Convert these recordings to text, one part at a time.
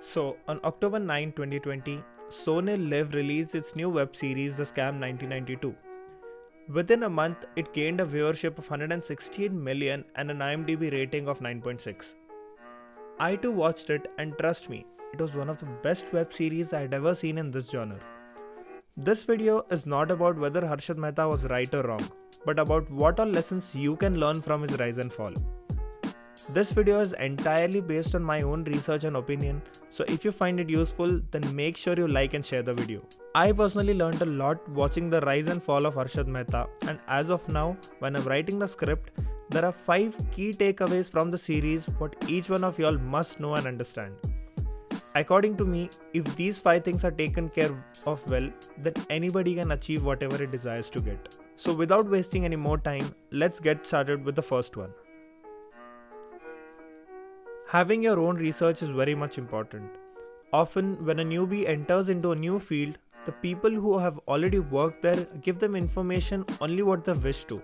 So, on October 9, 2020, Sony Live released its new web series, The Scam 1992. Within a month, it gained a viewership of 116 million and an IMDb rating of 9.6. I too watched it, and trust me, it was one of the best web series I had ever seen in this genre. This video is not about whether Harshad Mehta was right or wrong, but about what all lessons you can learn from his rise and fall. This video is entirely based on my own research and opinion, so if you find it useful, then make sure you like and share the video. I personally learned a lot watching the rise and fall of Harshad Mehta, and as of now, when I'm writing the script, there are 5 key takeaways from the series what each one of y'all must know and understand. According to me, if these 5 things are taken care of well, then anybody can achieve whatever it desires to get. So without wasting any more time, let's get started with the first one. Having your own research is very much important. Often, when a newbie enters into a new field, the people who have already worked there give them information only what they wish to.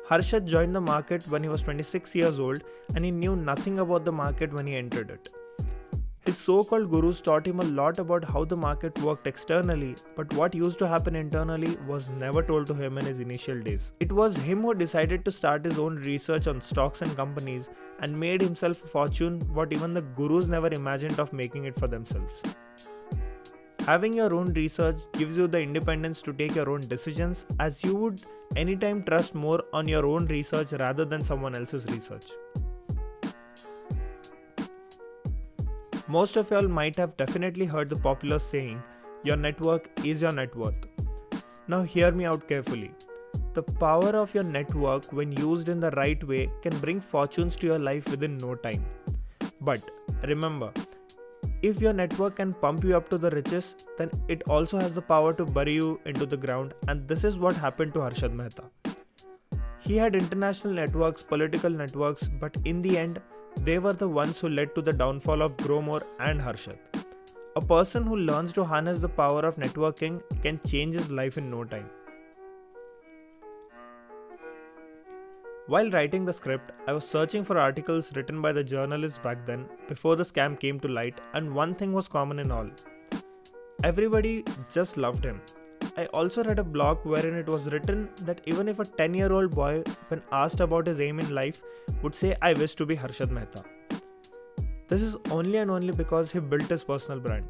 Harshad joined the market when he was 26 years old and he knew nothing about the market when he entered it. His so-called gurus taught him a lot about how the market worked externally, but what used to happen internally was never told to him in his initial days. It was him who decided to start his own research on stocks and companies and made himself a fortune what even the gurus never imagined of making it for themselves. Having your own research gives you the independence to take your own decisions, as you would anytime trust more on your own research rather than someone else's research. Most of y'all might have definitely heard the popular saying, your network is your net worth. Now hear me out carefully. The power of your network when used in the right way can bring fortunes to your life within no time. But remember, if your network can pump you up to the riches, then it also has the power to bury you into the ground, and this is what happened to Harshad Mehta. He had international networks, political networks, but in the end, they were the ones who led to the downfall of Growmore and Harshad. A person who learns to harness the power of networking can change his life in no time. While writing the script, I was searching for articles written by the journalists back then, before the scam came to light, and one thing was common in all. Everybody just loved him. I also read a blog wherein it was written that even if a 10-year-old boy, when asked about his aim in life, would say, I wish to be Harshad Mehta. This is only and only because he built his personal brand.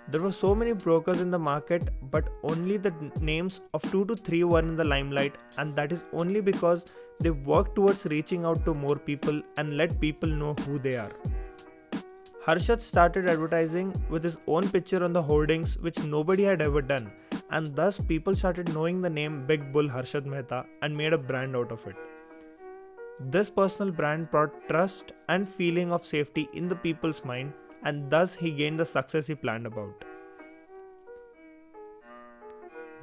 There were so many brokers in the market, but only the names of 2 to 3 were in the limelight, and that is only because they worked towards reaching out to more people and let people know who they are. Harshad started advertising with his own picture on the hoardings, which nobody had ever done, and thus people started knowing the name Big Bull Harshad Mehta and made a brand out of it. This personal brand brought trust and feeling of safety in the people's mind, and thus he gained the success he planned about.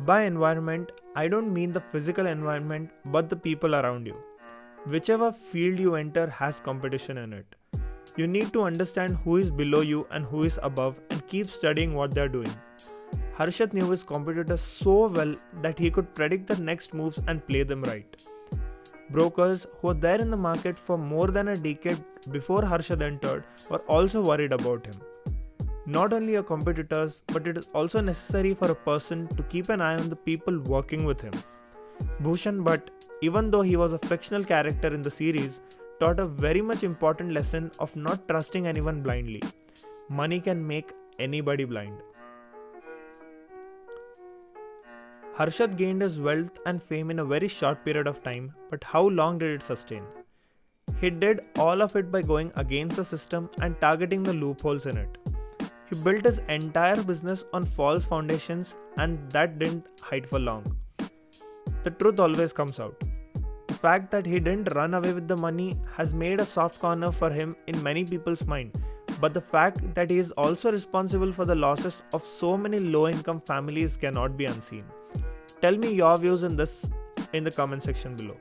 By environment, I don't mean the physical environment but the people around you. Whichever field you enter has competition in it. You need to understand who is below you and who is above and keep studying what they are doing. Harshad knew his competitors so well that he could predict the next moves and play them right. Brokers who were there in the market for more than a decade before Harshad entered were also worried about him. Not only your competitors, but it is also necessary for a person to keep an eye on the people working with him. Bhushan Bhatt, even though he was a fictional character in the series, taught a very much important lesson of not trusting anyone blindly. Money can make anybody blind. Harshad gained his wealth and fame in a very short period of time, but how long did it sustain? He did all of it by going against the system and targeting the loopholes in it. He built his entire business on false foundations, and that didn't hide for long. The truth always comes out. The fact that he didn't run away with the money has made a soft corner for him in many people's mind, but the fact that he is also responsible for the losses of so many low-income families cannot be unseen. Tell me your views on this in the comment section below.